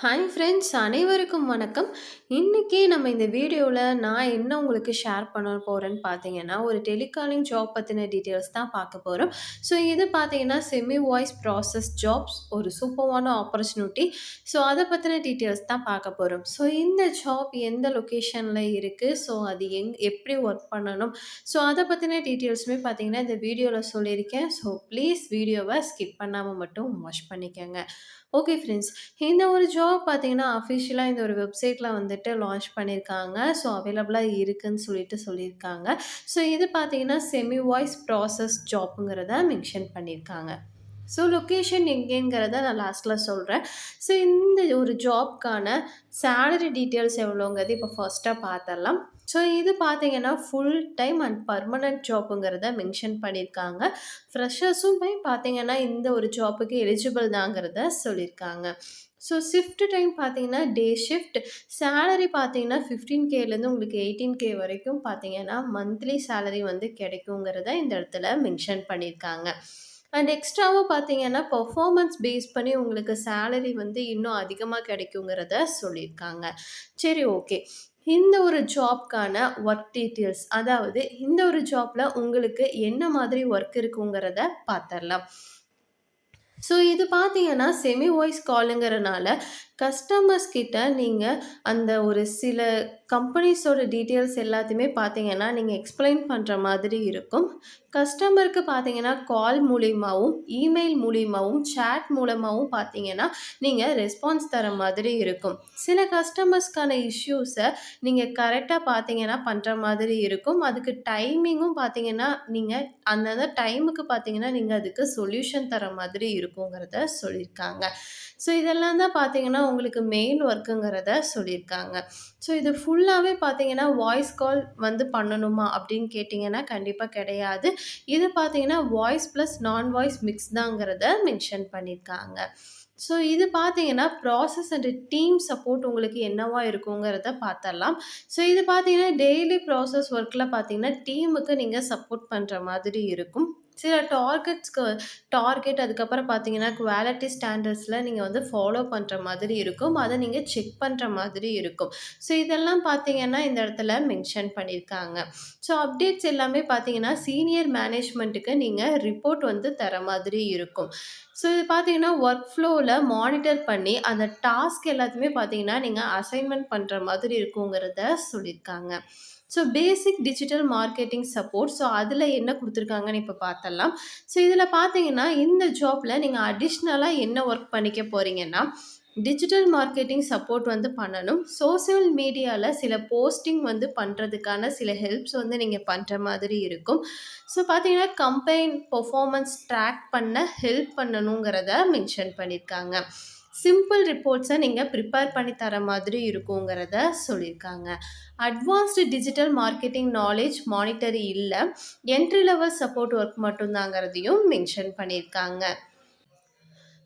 Hi friends, அனைவருக்கும் வணக்கம். இன்னைக்கு நம்ம இந்த வீடியோவில் நான் என்ன உங்களுக்கு ஷேர் பண்ண போகிறேன்னு பார்த்தீங்கன்னா, ஒரு டெலிகாலிங் ஜாப் பற்றின டீட்டெயில்ஸ் தான் பார்க்க போகிறோம். ஸோ இது பார்த்தீங்கன்னா செமி வாய்ஸ் ப்ராசஸ் ஜாப்ஸ், ஒரு சூப்பரான ஆப்பர்ச்சுனிட்டி. ஸோ அதை பற்றின டீட்டெயில்ஸ் தான் பார்க்க போகிறோம். ஸோ இந்த ஜாப் எந்த லொக்கேஷனில் இருக்குது, ஸோ அது எப்படி ஒர்க் பண்ணணும், ஸோ அதை பற்றின டீட்டெயில்ஸுமே பார்த்தீங்கன்னா இந்த வீடியோவில் சொல்லியிருக்கேன். ஸோ ப்ளீஸ் வீடியோவை ஸ்கிப் பண்ணாமல் மட்டும் வாட்ச் பண்ணிக்கோங்க. ஓகே ஃப்ரெண்ட்ஸ், இந்த ஒரு ஜாப் பார்த்தீங்கன்னா, அஃபிஷியலா இந்த ஒரு வெப்சைட்ல வந்துட்டு லான்ச் பண்ணியிருக்காங்க. ஸோ அவைலபிளா இருக்குன்னு சொல்லியிருக்காங்க. ஸோ இது பார்த்தீங்கன்னா, செமி வாய்ஸ் ப்ராசஸ் ஜாப்புங்கிறத மென்ஷன் பண்ணியிருக்காங்க. ஸோ லொக்கேஷன் எங்கேங்கிறத நான் லாஸ்ட்ல சொல்றேன். ஸோ இந்த ஒரு ஜாப்க்கான சேலரி டீட்டெயில்ஸ் எவ்வளோங்கிறது இப்போ ஃபர்ஸ்ட்டா பார்த்துரலாம். ஸோ இது பார்த்தீங்கன்னா, ஃபுல் டைம் அண்ட் பர்மனன்ட் ஜாப்புங்கிறத மென்ஷன் பண்ணியிருக்காங்க. ஃப்ரெஷர்ஸுமே பார்த்தீங்கன்னா, இந்த ஒரு ஜாப்புக்கு எலிஜிபிள் தாங்கிறத சொல்லியிருக்காங்க. ஸோ ஷிஃப்ட் டைம் பார்த்தீங்கன்னா, டே ஷிஃப்ட். சேலரி பார்த்தீங்கன்னா, 15Kலேருந்து உங்களுக்கு 18K வரைக்கும் பார்த்தீங்கன்னா, மந்த்லி சேலரி வந்து கிடைக்குங்கிறத இந்த இடத்துல மென்ஷன் பண்ணியிருக்காங்க. அண்ட் எக்ஸ்ட்ராவா பார்த்தீங்கன்னா, பெர்ஃபார்மன்ஸ் பேஸ் பண்ணி உங்களுக்கு சேலரி வந்து இன்னும் அதிகமா கிடைக்குங்கிறத சொல்லியிருக்காங்க. சரி, ஓகே. இந்த ஒரு ஜாப்க்கான ஒர்க் டீட்டெயில்ஸ், அதாவது இந்த ஒரு ஜாப்ல உங்களுக்கு என்ன மாதிரி ஒர்க் இருக்குங்கிறத பார்த்துரலாம். ஸோ இது பார்த்தீங்கன்னா, செமி வாய்ஸ் காலுங்கிறனால கஸ்டமர்ஸ் கிட்ட நீங்க அந்த ஒரு சில கம்பெனிஸோட டீட்டெயில்ஸ் எல்லாத்தையுமே பார்த்தீங்கன்னா, நீங்க எக்ஸ்ப்ளைன் பண்ற மாதிரி இருக்கும். கஸ்டமருக்கு பார்த்தீங்கன்னா, கால் மூலியமாவும், இமெயில் மூலியமாவும், சேட் மூலமாவும் பார்த்தீங்கன்னா, நீங்க ரெஸ்பான்ஸ் தர மாதிரி இருக்கும். சில கஸ்டமர்ஸ்க்கான இஷ்யூஸ நீங்க கரெக்ட்டா பார்த்தீங்கன்னா பண்ற மாதிரி இருக்கும். அதுக்கு டைமிங்கும் பார்த்தீங்கன்னா, நீங்க அந்தந்த டைமுக்கு பார்த்தீங்கன்னா, நீங்க அதுக்கு சொல்யூஷன் தர மாதிரி இருக்குங்கிறத சொல்லியிருக்காங்க. ஸோ இதெல்லாம் தான் பார்த்தீங்கன்னா, உங்களுக்கு மெயின் ஒர்க்குங்கிறத சொல்லியிருக்காங்க. ஸோ இது ஃபுல்லாவே பார்த்தீங்கன்னா, வாய்ஸ் கால் வந்து பண்ணணுமா அப்படின்னு கேட்டிங்கன்னா, கண்டிப்பா கிடையாது. இது பார்த்தீங்கன்னா, வாய்ஸ் ப்ளஸ் நான் வாய்ஸ் மிக்ஸ் தாங்கிறத மென்ஷன் பண்ணியிருக்காங்க. ஸோ இது பார்த்தீங்கன்னா, ப்ராசஸ் அண்ட் டீம் சப்போர்ட் உங்களுக்கு என்னவா இருக்குங்கிறத பார்த்துரலாம். ஸோ இது பார்த்தீங்கன்னா, டெய்லி ப்ராசஸ் ஒர்க்ல பார்த்தீங்கன்னா, டீமுக்கு நீங்க சப்போர்ட் பண்ற மாதிரி இருக்கும். சில டார்கெட் அதுக்கப்புறம் பார்த்தீங்கன்னா, குவாலிட்டி ஸ்டாண்டர்ட்ஸ்ல நீங்க வந்து ஃபாலோ பண்ற மாதிரி இருக்கும். அத நீங்க செக் பண்ற மாதிரி இருக்கும். ஸோ இதெல்லாம் பார்த்தீங்கன்னா, இந்த இடத்துல மென்ஷன் பண்ணியிருக்காங்க. ஸோ அப்டேட்ஸ் எல்லாமே பார்த்தீங்கன்னா, சீனியர் மேனேஜ்மென்ட்டுக்கு நீங்க ரிப்போர்ட் வந்து தர மாதிரி இருக்கும். ஸோ இது பார்த்தீங்கன்னா, ஒர்க் ஃப்ளோல மானிட்டர் பண்ணி அந்த டாஸ்க் எல்லாத்தையுமே பார்த்தீங்கன்னா, நீங்க அசைன்மென்ட் பண்ற மாதிரி இருக்குங்கிறத சொல்லியிருக்காங்க. So basic digital marketing support. So அதில என்ன குடுத்துருக்காங்கன்னு இப்ப பார்த்தரலாம். ஸோ இதில பார்த்தீங்கன்னா, இந்த ஜாப்ல நீங்க அடிஷ்னலா என்ன ஒர்க் பண்ணிக்க போறீங்கன்னா, டிஜிட்டல் மார்க்கெட்டிங் சப்போர்ட் வந்து பண்ணணும். சோசியல் மீடியால சில போஸ்டிங் வந்து பண்றதுக்கான சில ஹெல்ப்ஸ் வந்து நீங்க பண்ற மாதிரி இருக்கும். ஸோ பார்த்தீங்கன்னா, கம்பெயின் பெர்ஃபார்மன்ஸ் ட்ராக் பண்ண ஹெல்ப் பண்ணணுங்கிறத மென்ஷன் பண்ணியிருக்காங்க. சிம்பிள் ரிப்போர்ட்ஸ நீங்க ப்ரிப்பேர் பண்ணி தர மாதிரி இருக்குங்கிறத சொல்லியிருக்காங்க. Advanced digital marketing knowledge monetary இல்ல. என்ட்ரி லெவல் சப்போர்ட் ஒர்க் மட்டும் தாங்கிறதையும் மென்ஷன் பண்ணியிருக்காங்க.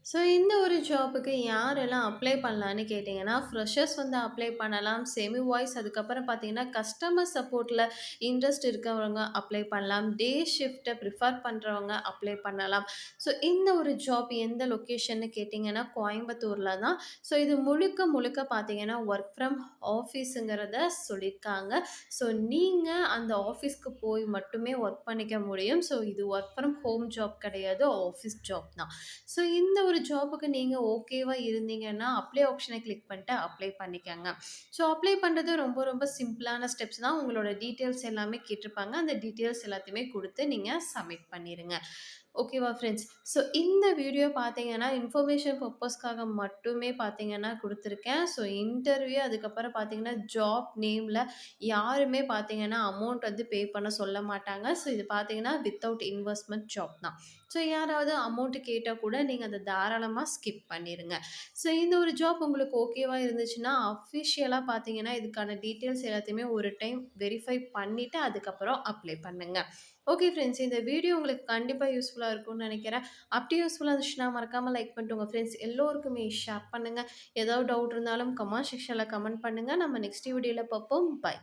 ஸோ இந்த ஒரு ஜாப்புக்கு யாரெல்லாம் அப்ளை பண்ணலான்னு கேட்டிங்கன்னா, ஃப்ரெஷர்ஸ் வந்து அப்ளை பண்ணலாம். செமி வாய்ஸ், அதுக்கப்புறம் பார்த்தீங்கன்னா, கஸ்டமர் சப்போர்ட்டில் இன்ட்ரெஸ்ட் இருக்கவங்க அப்ளை பண்ணலாம். டே ஷிஃப்ட்டை ப்ரிஃபர் பண்ணுறவங்க அப்ளை பண்ணலாம். ஸோ இந்த ஒரு ஜாப் எந்த லொக்கேஷன்னு கேட்டிங்கன்னா, கோயம்புத்தூரில் தான். ஸோ இது முழுக்க முழுக்க பார்த்தீங்கன்னா, ஒர்க் ஃப்ரம் ஆஃபீஸுங்கிறத சொல்லியிருக்காங்க. ஸோ நீங்கள் அந்த ஆஃபீஸ்க்கு போய் மட்டுமே ஒர்க் பண்ணிக்க முடியும். ஸோ இது ஒர்க் ஃப்ரம் ஹோம் ஜாப் கிடையாது, ஆஃபீஸ் ஜாப் தான். ஸோ இந்த ஒரு ஜாப்புக்கு நீங்க ஓகேவா இருந்தீங்கன்னா, அப்ளை ஆப்ஷன கிளிக் பண்ணிட்டு அப்ளை பண்ணிக்கங்க. ஸோ அப்ளை பண்றது ரொம்ப ரொம்ப சிம்பிளான ஸ்டெப்ஸ் தான். உங்களோட டீட்டெயில்ஸ் எல்லாமே கேட்டிருப்பாங்க. அந்த டீட்டெயில்ஸ் எல்லாத்தையுமே குடுத்து நீங்க சப்மிட் பண்ணிருங்க. ஓகேவா ஃப்ரெண்ட்ஸ்? ஸோ இந்த வீடியோ பார்த்தீங்கன்னா, இன்ஃபர்மேஷன் பர்ப்பஸ்க்காக மட்டுமே பார்த்தீங்கன்னா குடுத்துருக்கேன். ஸோ இன்டர்வியூ அதுக்கப்புறம் பார்த்தீங்கன்னா, ஜாப் நேம்ல யாருமே பார்த்தீங்கன்னா, அமௌண்ட் வந்து பே பண்ண சொல்ல மாட்டாங்க. ஸோ இது பார்த்தீங்கன்னா, வித்தவுட் இன்வெஸ்ட்மென்ட் ஜாப் தான். ஸோ யாராவது அமௌண்ட் கேட்டா கூட நீங்க அத தாராளமா ஸ்கிப் பண்ணிருங்க. ஸோ இந்த ஒரு ஜாப் உங்களுக்கு ஓகேவா இருந்துச்சுன்னா, அஃபிஷியலா பார்த்தீங்கன்னா, இதுக்கான டீட்டெயில்ஸ் எல்லாத்தையுமே ஒரு டைம் வெரிஃபை பண்ணிட்டு அதுக்கப்புறம் அப்ளை பண்ணுங்க. ஓகே ஃப்ரெண்ட்ஸ், இந்த வீடியோ உங்களுக்கு கண்டிப்பா யூஸ்ஃபுல்லா இருக்கும்னு நெனைக்கிறேன். அப்படி யூஸ்ஃபுல்லா இருந்துச்சுன்னா மறக்காம லைக் பண்ணிட்டு உங்க ஃப்ரெண்ட்ஸ் எல்லோருக்குமே ஷேர் பண்ணுங்க. ஏதாவது டவுட் இருந்தாலும் கமெண்ட் செக்ஷன்ல கமெண்ட் பண்ணுங்க. நம்ம நெக்ஸ்ட் வீடியோல பார்ப்போம். பை.